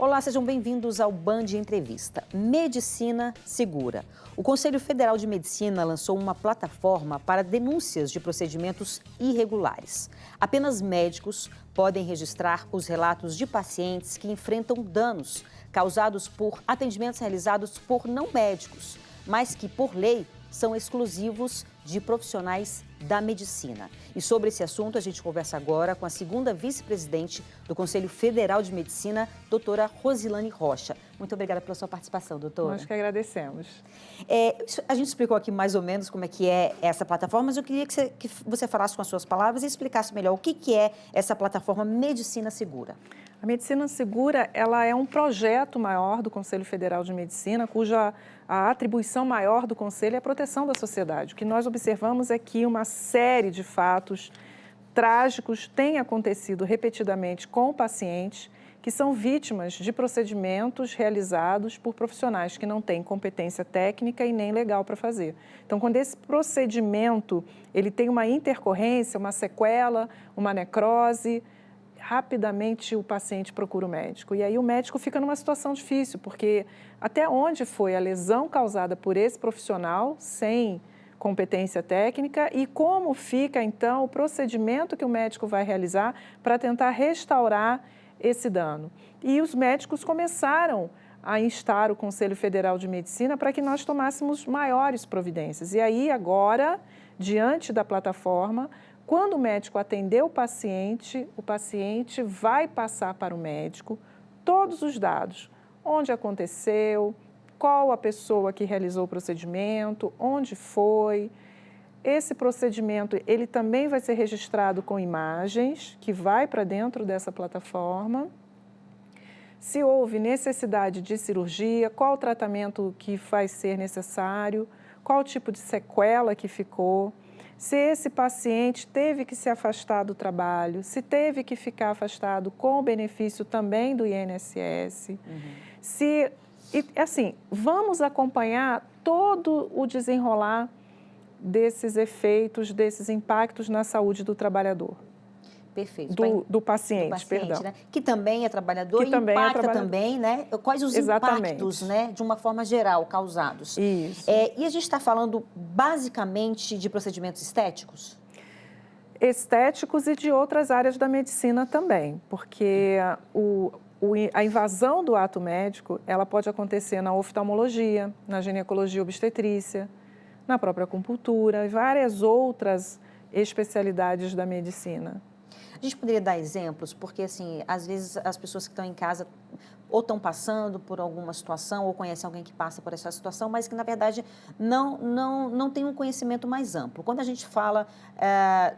Olá, sejam bem-vindos ao Band Entrevista. Medicina Segura. O Conselho Federal de Medicina lançou uma plataforma para denúncias de procedimentos irregulares. Apenas médicos podem registrar os relatos de pacientes que enfrentam danos causados por atendimentos realizados por não médicos, mas que, por lei, são exclusivos de profissionais da medicina. E sobre esse assunto, a gente conversa agora com a segunda vice-presidente do Conselho Federal de Medicina, doutora Rosilane Rocha. Muito obrigada pela sua participação, doutora. Nós que agradecemos. A gente explicou aqui mais ou menos como é que é essa plataforma, mas eu queria que você falasse com as suas palavras e explicasse melhor o que é essa plataforma Medicina Segura. A Medicina Segura, ela é um projeto maior do Conselho Federal de Medicina, cuja a atribuição maior do Conselho é a proteção da sociedade. O que nós observamos é que uma série de fatos trágicos tem acontecido repetidamente com pacientes que são vítimas de procedimentos realizados por profissionais que não têm competência técnica e nem legal para fazer. Então, quando esse procedimento ele tem uma intercorrência, uma sequela, uma necrose, rapidamente o paciente procura o médico. E aí o médico fica numa situação difícil, porque até onde foi a lesão causada por esse profissional sem competência técnica e como fica, então, o procedimento que o médico vai realizar para tentar restaurar esse dano. E os médicos começaram a instar o Conselho Federal de Medicina para que nós tomássemos maiores providências. E aí, agora, diante da plataforma, quando o médico atender o paciente vai passar para o médico todos os dados, onde aconteceu, qual a pessoa que realizou o procedimento, onde foi. Esse procedimento, ele também vai ser registrado com imagens, que vai para dentro dessa plataforma. Se houve necessidade de cirurgia, qual o tratamento que vai ser necessário, qual o tipo de sequela que ficou. Se esse paciente teve que se afastar do trabalho, se teve que ficar afastado com o benefício também do INSS. Vamos acompanhar todo o desenrolar desses efeitos, desses impactos na saúde do trabalhador. Perfeito. Do paciente, perdão. Né? Que também é trabalhador e impacta também, né? Quais os Exatamente. impactos, né, de uma forma geral, causados. Isso. E a gente está falando basicamente de procedimentos estéticos? Estéticos e de outras áreas da medicina também, porque a invasão do ato médico, ela pode acontecer na oftalmologia, na ginecologia obstetrícia, na própria acupuntura e várias outras especialidades da medicina. A gente poderia dar exemplos, porque, assim, às vezes as pessoas que estão em casa ou estão passando por alguma situação ou conhecem alguém que passa por essa situação, mas que, na verdade, não tem um conhecimento mais amplo. Quando a gente fala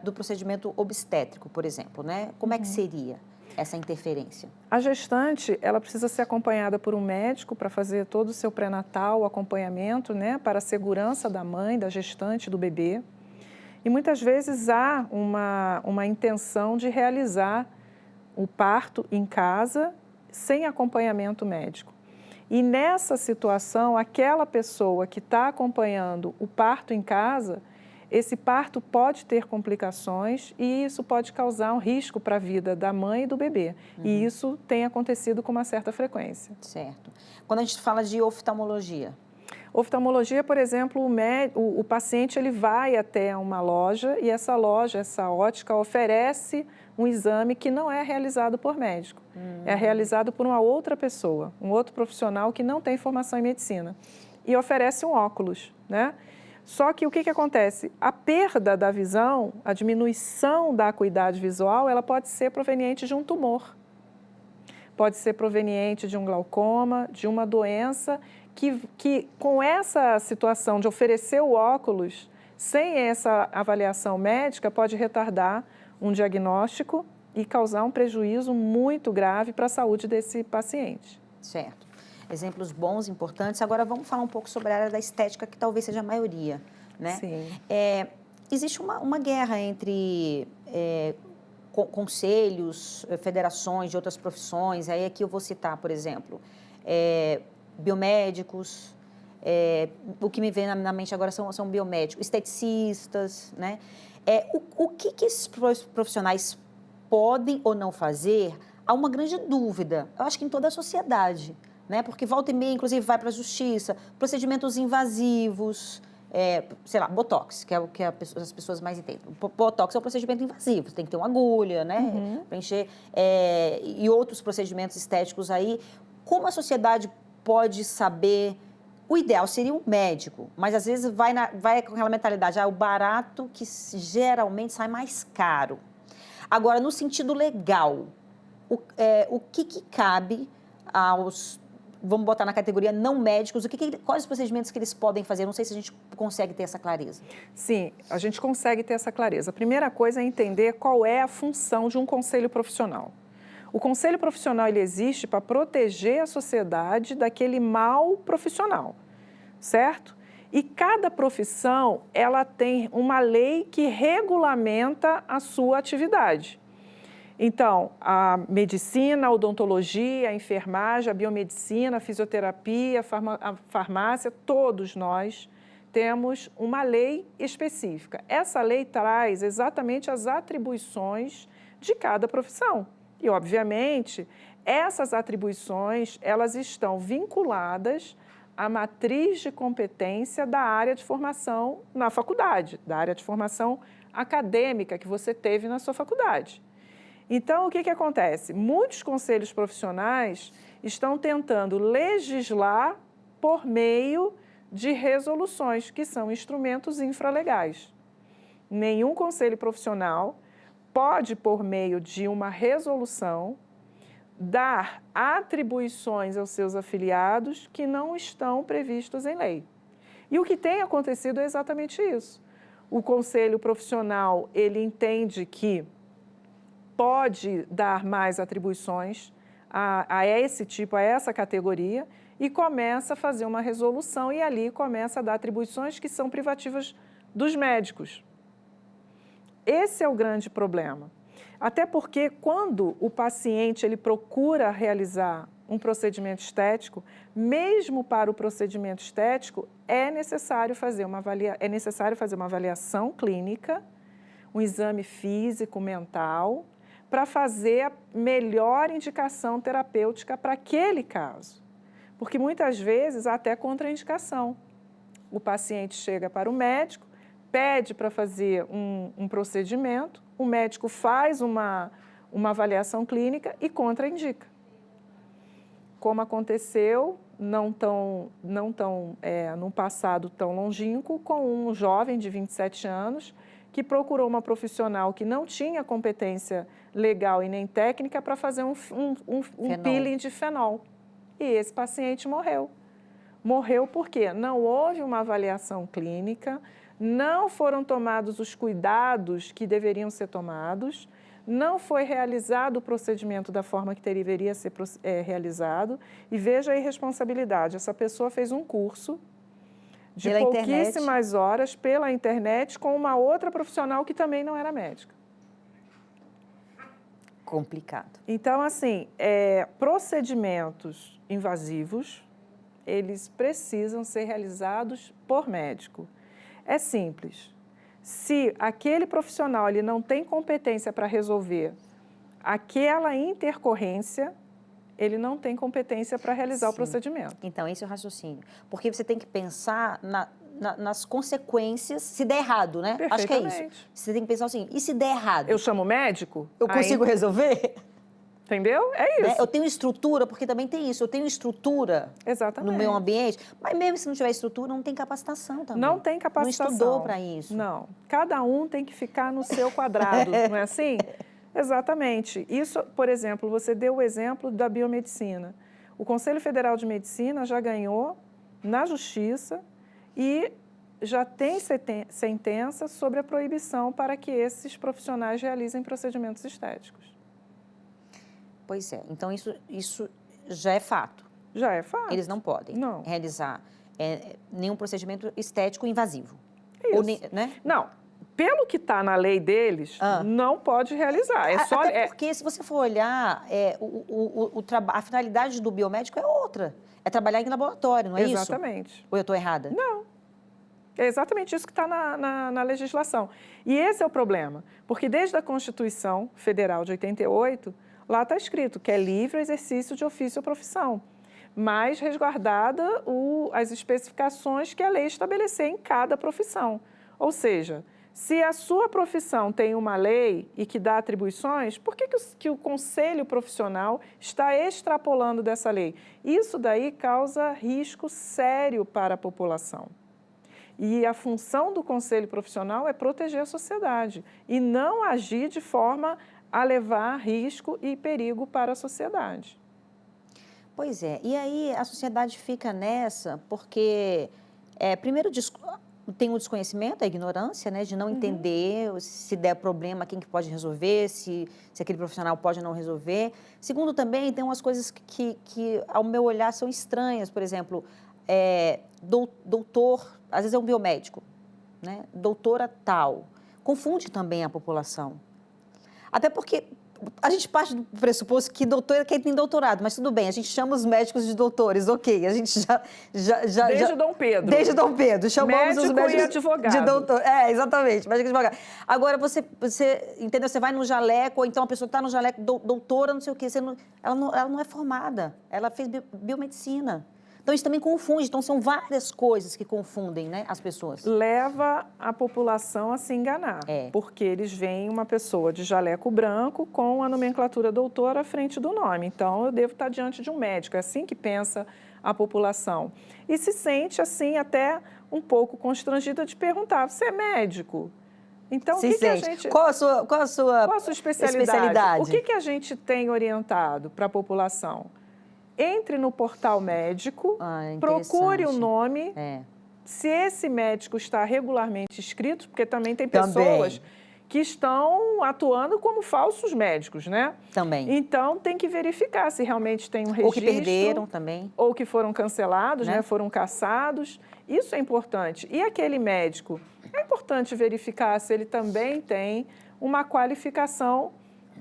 do procedimento obstétrico, por exemplo, né? Como é que seria essa interferência? A gestante, ela precisa ser acompanhada por um médico para fazer todo o seu pré-natal, o acompanhamento, né? Para a segurança da mãe, da gestante, do bebê. E muitas vezes há uma intenção de realizar o parto em casa sem acompanhamento médico. E nessa situação, aquela pessoa que está acompanhando o parto em casa, esse parto pode ter complicações e isso pode causar um risco para a vida da mãe e do bebê. E isso tem acontecido com uma certa frequência. Certo. Quando a gente fala de oftalmologia? Oftalmologia, por exemplo, o paciente ele vai até uma loja e essa loja, essa ótica, oferece um exame que não é realizado por médico. É realizado por uma outra pessoa, um outro profissional que não tem formação em medicina. E oferece um óculos, né? Só que o que acontece? A perda da visão, a diminuição da acuidade visual, ela pode ser proveniente de um tumor. Pode ser proveniente de um glaucoma, de uma doença que com essa situação de oferecer o óculos, sem essa avaliação médica, pode retardar um diagnóstico e causar um prejuízo muito grave para a saúde desse paciente. Certo. Exemplos bons, importantes. Agora vamos falar um pouco sobre a área da estética, que talvez seja a maioria, né? Sim. Existe uma guerra entre conselhos, federações de outras profissões. Aí aqui eu vou citar, por exemplo, biomédicos, o que me vem na mente agora são biomédicos, esteticistas, né? O que esses profissionais podem ou não fazer há uma grande dúvida, eu acho que em toda a sociedade, né? Porque volta e meia, inclusive, vai para a justiça, procedimentos invasivos, sei lá, botox, que é o que as pessoas mais entendem. Botox é um procedimento invasivo, tem que ter uma agulha, né? Preencher, e outros procedimentos estéticos aí. Como a sociedade pode saber? O ideal seria um médico, mas às vezes vai com aquela mentalidade, o barato que geralmente sai mais caro. Agora, no sentido legal, o que cabe aos, vamos botar na categoria não médicos, quais os procedimentos que eles podem fazer? Não sei se a gente consegue ter essa clareza. Sim, a gente consegue ter essa clareza. A primeira coisa é entender qual é a função de um conselho profissional. O conselho profissional ele existe para proteger a sociedade daquele mal profissional, certo? E cada profissão, ela tem uma lei que regulamenta a sua atividade. Então, a medicina, a odontologia, a enfermagem, a biomedicina, a fisioterapia, a farmácia, todos nós temos uma lei específica. Essa lei traz exatamente as atribuições de cada profissão. E, obviamente, essas atribuições, elas estão vinculadas à matriz de competência da área de formação na faculdade, da área de formação acadêmica que você teve na sua faculdade. Então, o que acontece? Muitos conselhos profissionais estão tentando legislar por meio de resoluções, que são instrumentos infralegais. Nenhum conselho profissional pode, por meio de uma resolução, dar atribuições aos seus afiliados que não estão previstos em lei. E o que tem acontecido é exatamente isso. O conselho profissional, ele entende que pode dar mais atribuições a esse tipo, a essa categoria, e começa a fazer uma resolução e ali começa a dar atribuições que são privativas dos médicos. Esse é o grande problema. Até porque quando o paciente ele procura realizar um procedimento estético, mesmo para o procedimento estético, é necessário fazer uma avaliação clínica, um exame físico, mental, para fazer a melhor indicação terapêutica para aquele caso. Porque muitas vezes há até contraindicação. O paciente chega para o médico, pede para fazer um procedimento, o médico faz uma avaliação clínica e contraindica. Como aconteceu, num passado tão longínquo, com um jovem de 27 anos que procurou uma profissional que não tinha competência legal e nem técnica para fazer um peeling de fenol. E esse paciente morreu. Morreu porque não houve uma avaliação clínica, não foram tomados os cuidados que deveriam ser tomados, não foi realizado o procedimento da forma que deveria ser realizado. E veja a irresponsabilidade, essa pessoa fez um curso de pouquíssimas horas pela internet com uma outra profissional que também não era médica. Complicado. Então, assim, procedimentos invasivos, eles precisam ser realizados por médico. É simples. Se aquele profissional ele não tem competência para resolver aquela intercorrência, ele não tem competência para realizar o procedimento. Então, esse é o raciocínio. Porque você tem que pensar nas consequências, se der errado, né? Acho que é isso. Você tem que pensar assim, e se der errado? Eu chamo o médico? Eu consigo resolver? Entendeu? É isso. Eu tenho estrutura, porque também tem isso, eu tenho estrutura no meu ambiente, mas mesmo se não tiver estrutura, não tem capacitação também. Não tem capacitação. Não estudou para isso. Não. Cada um tem que ficar no seu quadrado, não é assim? Exatamente. Isso, por exemplo, você deu o exemplo da biomedicina. O Conselho Federal de Medicina já ganhou na Justiça e já tem sentença sobre a proibição para que esses profissionais realizem procedimentos estéticos. Pois é. Então, isso já é fato. Já é fato. Eles não podem realizar nenhum procedimento estético invasivo. Isso. Ou, né? Não. Pelo que está na lei deles, não pode realizar. Até porque, se você for olhar, a finalidade do biomédico é outra. É trabalhar em laboratório, não é isso? Exatamente. Ou eu estou errada? Não. É exatamente isso que está na legislação. E esse é o problema. Porque desde a Constituição Federal de 88, lá está escrito que é livre o exercício de ofício ou profissão, mas resguardada as especificações que a lei estabelecer em cada profissão. Ou seja, se a sua profissão tem uma lei e que dá atribuições, por que o conselho profissional está extrapolando dessa lei? Isso daí causa risco sério para a população. E a função do conselho profissional é proteger a sociedade e não agir de forma a levar risco e perigo para a sociedade. Pois é, e aí a sociedade fica nessa porque, primeiro, tem o desconhecimento, a ignorância, né, de não entender se der problema, quem que pode resolver, se aquele profissional pode ou não resolver. Segundo, também tem umas coisas que ao meu olhar, são estranhas. Por exemplo, doutor, às vezes é um biomédico, né, doutora tal, confunde também a população. Até porque a gente parte do pressuposto que doutor é quem tem doutorado, mas tudo bem, a gente chama os médicos de doutores, ok, a gente já Desde Dom Pedro. Desde Dom Pedro, chamamos médico os médicos e advogado. de doutor. Exatamente, médico e advogado. Agora, você entendeu, você vai no jaleco, ou então a pessoa está no jaleco, doutora, não sei o quê, ela não é formada, ela fez biomedicina. Então, isso também confunde. Então, são várias coisas que confundem, né, as pessoas. Leva a população a se enganar, porque eles veem uma pessoa de jaleco branco com a nomenclatura doutor à frente do nome. Então, eu devo estar diante de um médico. É assim que pensa a população. E se sente, assim, até um pouco constrangida de perguntar, você é médico? Então, o que a gente... Qual a sua especialidade? O que a gente tem orientado para a população? Entre no portal médico, procure o nome, se esse médico está regularmente inscrito, porque também tem pessoas que estão atuando como falsos médicos, né? Também. Então, tem que verificar se realmente tem um registro. Ou que perderam também. Ou que foram cancelados, né? Foram cassados. Isso é importante. E aquele médico, é importante verificar se ele também tem uma qualificação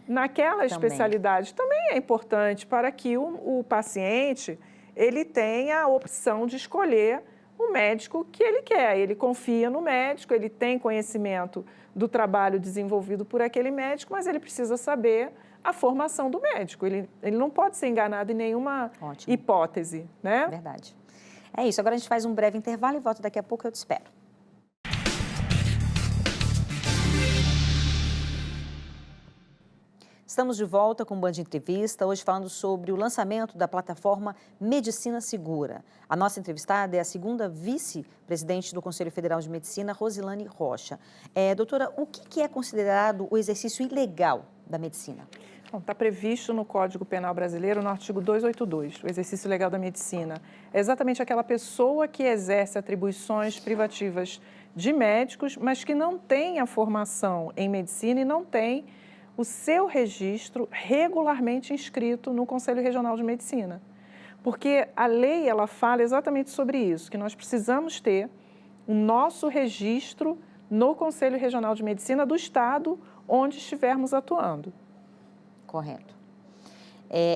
naquela especialidade. Também é importante para que o paciente ele tenha a opção de escolher o médico que ele quer. Ele confia no médico, ele tem conhecimento do trabalho desenvolvido por aquele médico, mas ele precisa saber a formação do médico. Ele não pode ser enganado em nenhuma hipótese, né? Verdade. É isso. Agora a gente faz um breve intervalo e volta daqui a pouco, eu te espero. Estamos de volta com o Band Entrevista, hoje falando sobre o lançamento da plataforma Medicina Segura. A nossa entrevistada é a segunda vice-presidente do Conselho Federal de Medicina, Rosilane Rocha. Doutora, o que é considerado o exercício ilegal da medicina? Está previsto no Código Penal Brasileiro, no artigo 282, o exercício ilegal da medicina. É exatamente aquela pessoa que exerce atribuições privativas de médicos, mas que não tem a formação em medicina e não tem o seu registro regularmente inscrito no Conselho Regional de Medicina. Porque a lei, ela fala exatamente sobre isso, que nós precisamos ter o nosso registro no Conselho Regional de Medicina do estado onde estivermos atuando. Correto.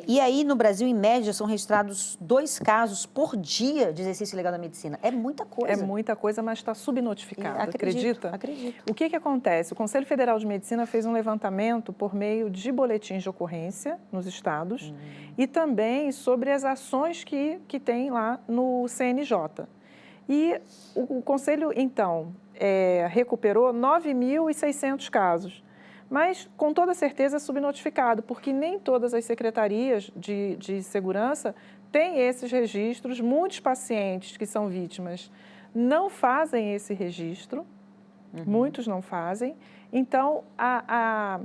E aí, no Brasil, em média, são registrados 2 casos por dia de exercício ilegal da medicina. É muita coisa. É muita coisa, mas está subnotificado, acredita? Acredito. O que acontece? O Conselho Federal de Medicina fez um levantamento por meio de boletins de ocorrência nos estados e também sobre as ações que tem lá no CNJ. E o Conselho, então, recuperou 9.600 casos. Mas, com toda certeza, é subnotificado, porque nem todas as secretarias de segurança têm esses registros. Muitos pacientes que são vítimas não fazem esse registro, muitos não fazem. Então, a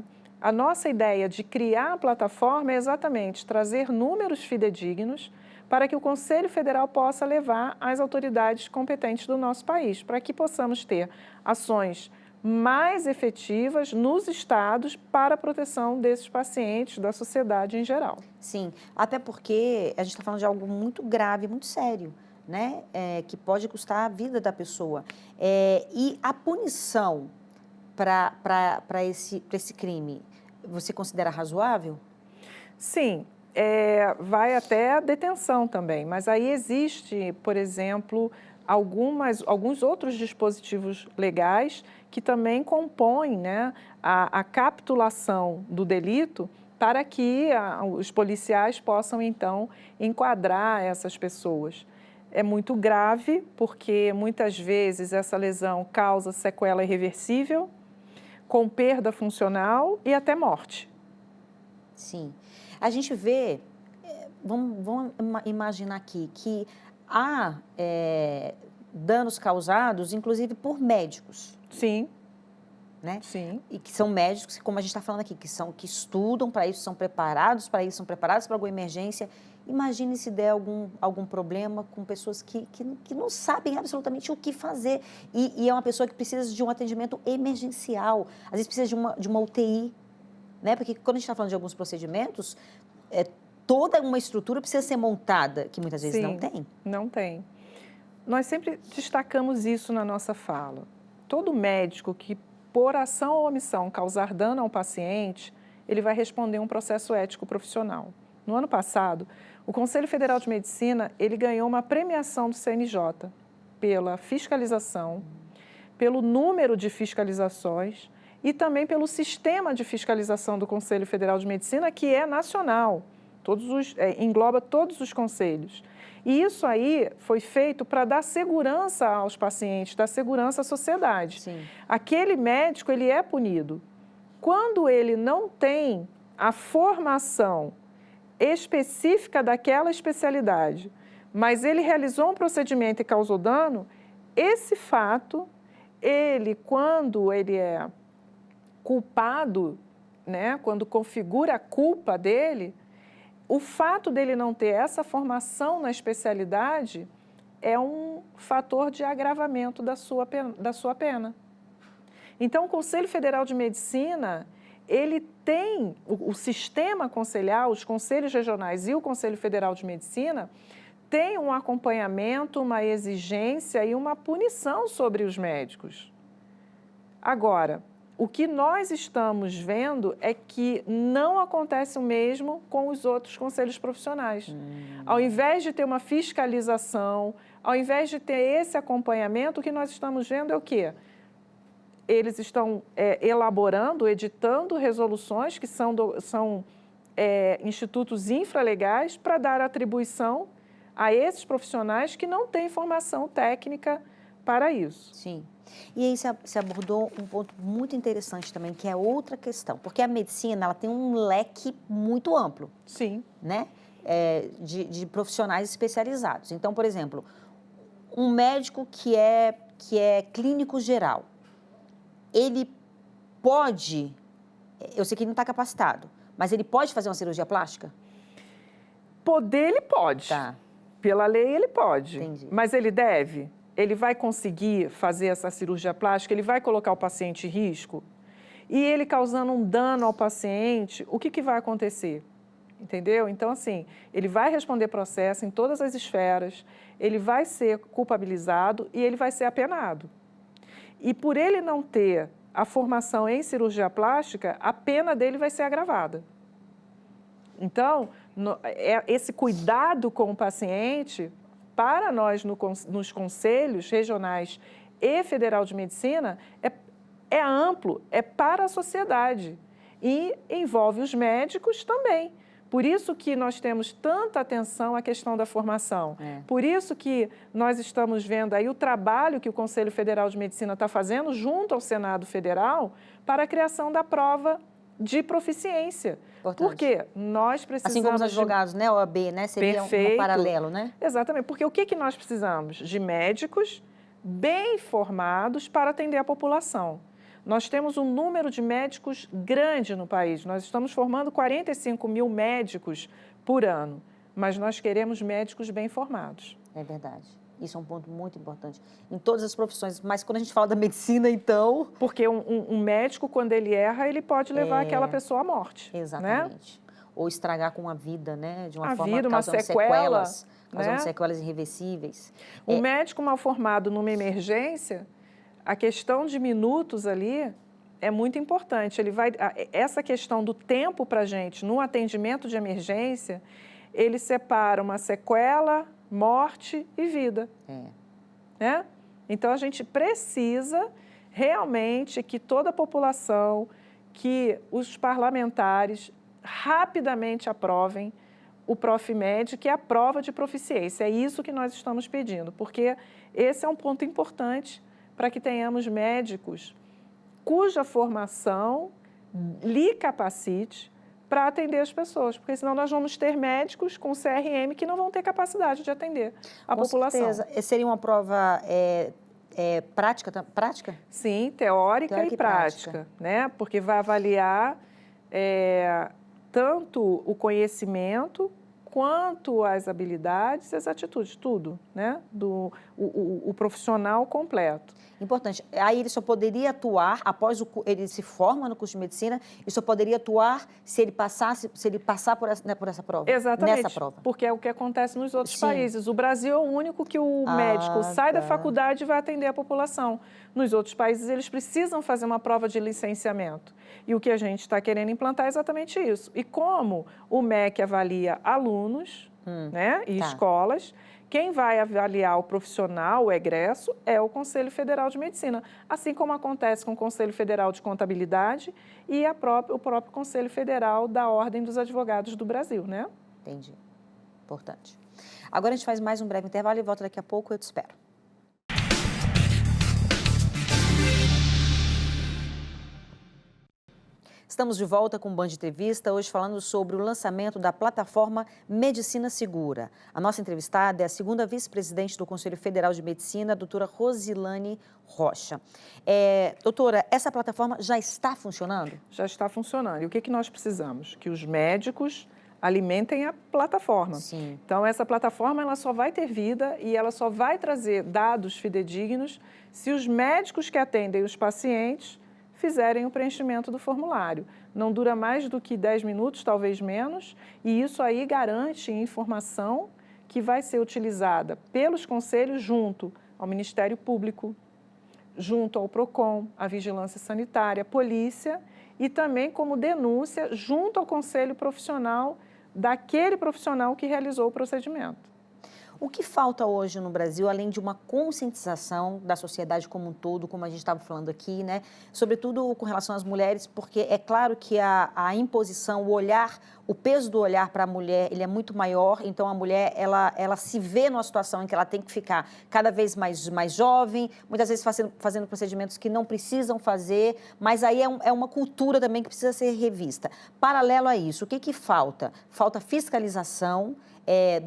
nossa ideia de criar a plataforma é exatamente trazer números fidedignos para que o Conselho Federal possa levar às autoridades competentes do nosso país, para que possamos ter ações mais efetivas nos estados para a proteção desses pacientes, da sociedade em geral. Sim, até porque a gente está falando de algo muito grave, muito sério, né? Que pode custar a vida da pessoa. E a punição para esse crime, você considera razoável? Sim, vai até a detenção também, mas aí existe, por exemplo, alguns outros dispositivos legais que também compõem, né, a capitulação do delito para que os policiais possam, então, enquadrar essas pessoas. É muito grave, porque muitas vezes essa lesão causa sequela irreversível, com perda funcional e até morte. Sim. A gente vê, vamos imaginar aqui, que há danos causados, inclusive, por médicos. Sim. Né? Sim. E que são médicos, como a gente está falando aqui, que estudam para isso, são preparados para isso, são preparados para alguma emergência. Imagine se der algum problema com pessoas que não sabem absolutamente o que fazer. E é uma pessoa que precisa de um atendimento emergencial, às vezes precisa de uma UTI, né? Porque quando a gente está falando de alguns procedimentos, toda uma estrutura precisa ser montada, que muitas vezes não tem. Não tem. Nós sempre destacamos isso na nossa fala. Todo médico que, por ação ou omissão, causar dano a um paciente, ele vai responder um processo ético profissional. No ano passado, o Conselho Federal de Medicina, ele ganhou uma premiação do CNJ pela fiscalização, pelo número de fiscalizações e também pelo sistema de fiscalização do Conselho Federal de Medicina, que é nacional, engloba todos os conselhos. E isso aí foi feito para dar segurança aos pacientes, dar segurança à sociedade. Sim. Aquele médico, ele é punido. Quando ele não tem a formação específica daquela especialidade, mas ele realizou um procedimento e causou dano, esse fato, quando ele é culpado, né, quando configura a culpa dele, o fato dele não ter essa formação na especialidade é um fator de agravamento da sua pena. Então, o Conselho Federal de Medicina, ele tem, o sistema conselhar, os conselhos regionais e o Conselho Federal de Medicina, tem um acompanhamento, uma exigência e uma punição sobre os médicos. Agora, o que nós estamos vendo é que não acontece o mesmo com os outros conselhos profissionais. Ao invés de ter uma fiscalização, ao invés de ter esse acompanhamento, o que nós estamos vendo é o quê? Eles estão elaborando, editando resoluções que são institutos infralegais para dar atribuição a esses profissionais que não têm formação técnica para isso. Sim. E aí você abordou um ponto muito interessante também, que é outra questão, porque a medicina ela tem um leque muito amplo. Sim. Né? De profissionais especializados. Então, por exemplo, um médico que é clínico geral, ele pode, eu sei que ele não está capacitado, mas ele pode fazer uma cirurgia plástica? Poder, ele pode. Tá. Pela lei, ele pode. Entendi. Mas ele deve? Ele vai conseguir fazer essa cirurgia plástica? Ele vai colocar o paciente em risco? E ele causando um dano ao paciente, o que vai acontecer? Entendeu? Então, assim, ele vai responder processo em todas as esferas, ele vai ser culpabilizado e ele vai ser apenado. E por ele não ter a formação em cirurgia plástica, a pena dele vai ser agravada. Então, esse cuidado com o paciente, para nós nos conselhos regionais e federal de medicina, é amplo, é para a sociedade e envolve os médicos também. Por isso que nós temos tanta atenção à questão da formação. Por isso que nós estamos vendo aí o trabalho que o Conselho Federal de Medicina está fazendo junto ao Senado Federal para a criação da prova de proficiência. Importante. Porque nós precisamos... Assim como os advogados, né? OAB, né? Seria um paralelo, né? Exatamente. Porque o que nós precisamos? De médicos bem formados para atender a população. Nós temos um número de médicos grande no país. Nós estamos formando 45 mil médicos por ano, mas nós queremos médicos bem formados. É verdade. Isso é um ponto muito importante. Em todas as profissões, mas quando a gente fala da medicina, então... Porque um médico, quando ele erra, ele pode levar aquela pessoa à morte. Exatamente. Né? Ou estragar com a vida, né? De uma forma vida, causando sequelas, causando sequelas irreversíveis. Um médico mal formado numa emergência, a questão de minutos ali é muito importante. Essa questão do tempo para a gente no atendimento de emergência, ele separa uma sequela, morte e vida. Né? Então, a gente precisa realmente que toda a população, que os parlamentares rapidamente aprovem o Profimed, que é a prova de proficiência. É isso que nós estamos pedindo, porque esse é um ponto importante para que tenhamos médicos cuja formação lhe capacite para atender as pessoas, porque senão nós vamos ter médicos com CRM que não vão ter capacidade de atender a população. Com certeza. Seria uma prova prática? Sim, teórica e prática, né? Porque vai avaliar tanto o conhecimento quanto as habilidades e as atitudes, tudo, né? O profissional completo. Importante. Aí ele só poderia atuar após ele se forma no curso de medicina e só poderia atuar se ele passar por essa prova. Exatamente. Nessa prova. Porque é o que acontece nos outros países. O Brasil é o único que o médico sai da faculdade e vai atender a população. Nos outros países eles precisam fazer uma prova de licenciamento. E o que a gente está querendo implantar é exatamente isso. E como o MEC avalia alunos, né, e escolas, quem vai avaliar o profissional, o egresso, é o Conselho Federal de Medicina, assim como acontece com o Conselho Federal de Contabilidade e o próprio Conselho Federal da Ordem dos Advogados do Brasil, né? Entendi. Importante. Agora a gente faz mais um breve intervalo e volta daqui a pouco, eu te espero. Estamos de volta com o Band Entrevista, hoje falando sobre o lançamento da plataforma Medicina Segura. A nossa entrevistada é a segunda vice-presidente do Conselho Federal de Medicina, a doutora Rosilane Rocha. Doutora, essa plataforma já está funcionando? Já está funcionando. E o que nós precisamos? Que os médicos alimentem a plataforma. Sim. Então, essa plataforma ela só vai ter vida e ela só vai trazer dados fidedignos se os médicos que atendem os pacientes fizerem o preenchimento do formulário. Não dura mais do que 10 minutos, talvez menos, e isso aí garante informação que vai ser utilizada pelos conselhos junto ao Ministério Público, junto ao PROCON, à Vigilância Sanitária, a Polícia, e também como denúncia junto ao conselho profissional daquele profissional que realizou o procedimento. O que falta hoje no Brasil, além de uma conscientização da sociedade como um todo, como a gente estava falando aqui, né? Sobretudo com relação às mulheres, porque é claro que a imposição, o olhar, o peso do olhar para a mulher, ele é muito maior, então a mulher, ela se vê numa situação em que ela tem que ficar cada vez mais jovem, muitas vezes fazendo procedimentos que não precisam fazer, mas aí é uma cultura também que precisa ser revista. Paralelo a isso, o que falta? Falta fiscalização,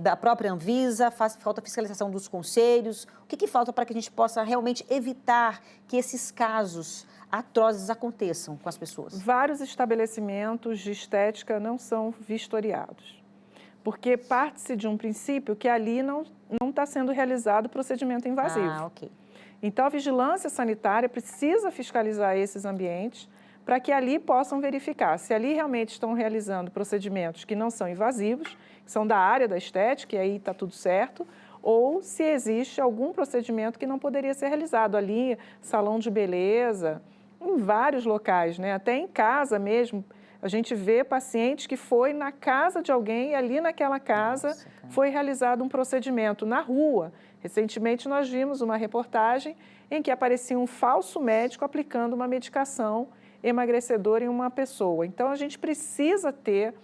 da própria Anvisa, falta fiscalização dos conselhos. O que falta para que a gente possa realmente evitar que esses casos atrozes aconteçam com as pessoas? Vários estabelecimentos de estética não são vistoriados, porque parte-se de um princípio que ali não está sendo realizado procedimento invasivo. Ok. Então, a vigilância sanitária precisa fiscalizar esses ambientes para que ali possam verificar se ali realmente estão realizando procedimentos que não são invasivos, que são da área da estética, e aí está tudo certo, ou se existe algum procedimento que não poderia ser realizado ali, salão de beleza, em vários locais, né? Até em casa mesmo, a gente vê pacientes que foi na casa de alguém e ali naquela casa foi realizado um procedimento na rua. Recentemente nós vimos uma reportagem em que aparecia um falso médico aplicando uma medicação emagrecedora em uma pessoa. Então, a gente precisa ter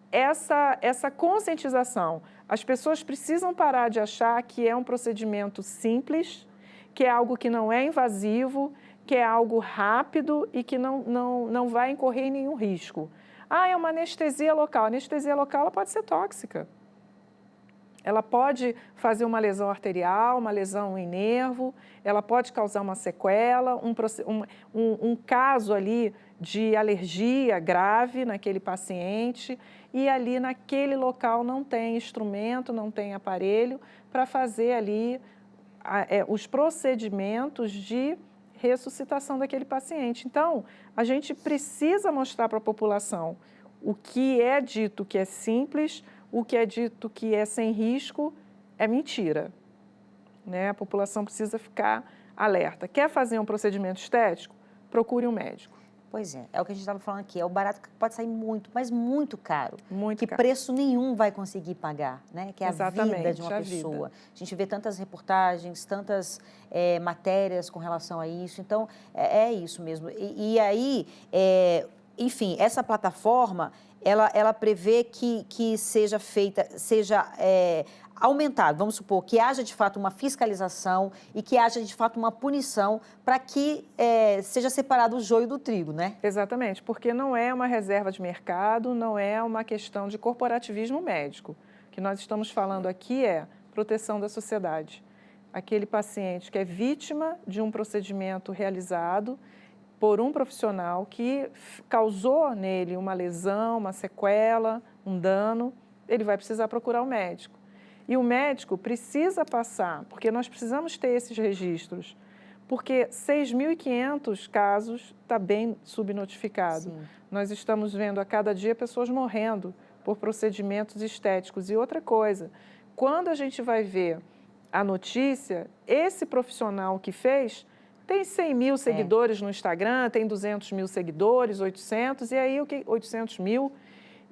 essa conscientização. As pessoas precisam parar de achar que é um procedimento simples, que é algo que não é invasivo, que é algo rápido e que não vai incorrer em nenhum risco. É uma anestesia local. A anestesia local ela pode ser tóxica. Ela pode fazer uma lesão arterial, uma lesão em nervo, ela pode causar uma sequela, um caso ali de alergia grave naquele paciente e ali naquele local não tem instrumento, não tem aparelho para fazer ali os procedimentos de ressuscitação daquele paciente. Então, a gente precisa mostrar para a população o que é dito que é simples, o que é dito que é sem risco é mentira, né? A população precisa ficar alerta. Quer fazer um procedimento estético? Procure um médico. Pois é o que a gente estava falando aqui, é o barato que pode sair muito, mas muito caro. Muito caro. Preço nenhum vai conseguir pagar, né? Que é Exatamente, a vida de uma pessoa. A gente vê tantas reportagens, tantas matérias com relação a isso, então é isso mesmo. E aí, enfim, essa plataforma, ela prevê que seja feita, aumentado, vamos supor, que haja de fato uma fiscalização e que haja de fato uma punição para que seja separado o joio do trigo, né? Exatamente, porque não é uma reserva de mercado, não é uma questão de corporativismo médico. O que nós estamos falando aqui é proteção da sociedade. Aquele paciente que é vítima de um procedimento realizado por um profissional que causou nele uma lesão, uma sequela, um dano, ele vai precisar procurar o médico. E o médico precisa passar, porque nós precisamos ter esses registros, porque 6.500 casos está bem subnotificado. Sim. Nós estamos vendo a cada dia pessoas morrendo por procedimentos estéticos. E outra coisa, quando a gente vai ver a notícia, esse profissional que fez tem 100 mil seguidores no Instagram, tem 200 mil seguidores, 800, e aí 800 mil,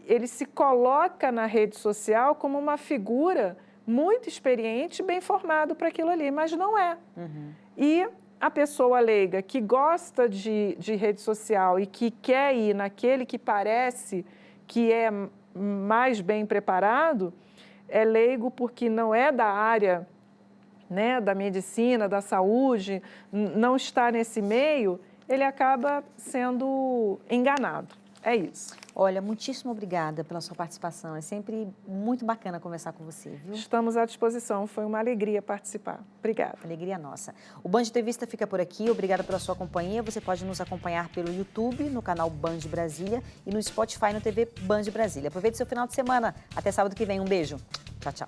ele se coloca na rede social como uma figura muito experiente, bem formado para aquilo ali, mas não é. Uhum. E a pessoa leiga que gosta de rede social e que quer ir naquele que parece que é mais bem preparado, é leigo porque não é da área, né, da medicina, da saúde, não está nesse meio, ele acaba sendo enganado. É isso. Olha, muitíssimo obrigada pela sua participação. É sempre muito bacana conversar com você, viu? Estamos à disposição. Foi uma alegria participar. Obrigada. Alegria nossa. O Band Entrevista fica por aqui. Obrigada pela sua companhia. Você pode nos acompanhar pelo YouTube, no canal Band Brasília e no Spotify, no TV Band Brasília. Aproveite seu final de semana. Até sábado que vem. Um beijo. Tchau, tchau.